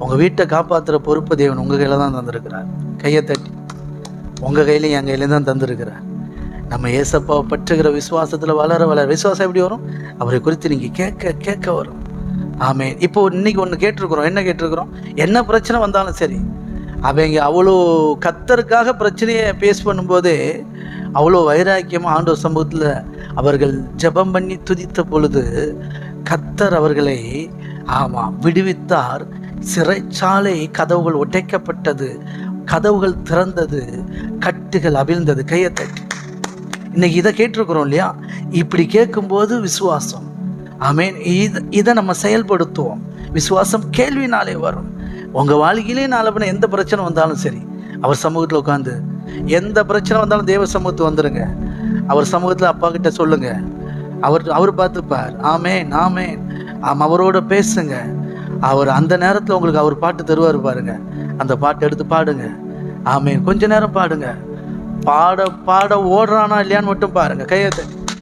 உங்கள் வீட்டை காப்பாற்றுற பொறுப்பு தேவன் உங்கள் கையில் தான் தந்திருக்கிறார். கையை தட்டி, உங்கள் கையிலையும் என் கையிலையும் தான் தந்திருக்கிறார். நம்ம ஏசப்பாவை பற்றுகிற விசுவாசத்தில் வளர வளர விசுவாசம் எப்படி வரும்? அவரை குறித்து நீங்கள் கேட்க கேட்க வரும். ஆமென். இப்போ இன்னைக்கு ஒன்று கேட்டிருக்கிறோம். என்ன கேட்டிருக்கிறோம்? என்ன பிரச்சனை வந்தாலும் சரி, அவங்க அவ்வளோ கர்த்தருக்காக பிரச்சனையை பேஸ் பண்ணும்போதே அவ்வளோ வைராக்கியமாக ஆண்டவர் சமூகத்தில் அவர்கள் ஜெபம் பண்ணி துதித்த பொழுது கர்த்தர் அவர்களை விடுவித்தார். சிறைச்சாலை கதவுகள் உடைக்கப்பட்டது, கதவுகள் திறந்தது, கட்டுகள் அவிழ்ந்தது. கையை தட்டி இன்னைக்கு இதை கேட்டிருக்கிறோம் இல்லையா? இப்படி கேட்கும்போது விசுவாசம், ஆமென், இதை நம்ம செயல்படுத்துவோம். விசுவாசம் கேள்வினாலே வரும். உங்கள் வாழ்க்கையிலே நாளப்பின எந்த பிரச்சனை வந்தாலும் சரி, அவர் சமூகத்தில் உட்காந்து, எந்த பிரச்சனை வந்தாலும் தேவ சமூகத்துக்கு வந்துடுங்க. அவர் சமூகத்தில் அப்பா கிட்ட சொல்லுங்க. அவர் பார்த்துப்பார். ஆமென் ஆமென். அவரோட பேசுங்க. அவர் அந்த நேரத்தில் உங்களுக்கு அவர் பாட்டு தருவார் பாருங்க. அந்த பாட்டை எடுத்து பாடுங்க. ஆமென். கொஞ்ச நேரம் பாடுங்க. பாட ஓடுறானா இல்லையான்னு மட்டும் பாருங்க. கையை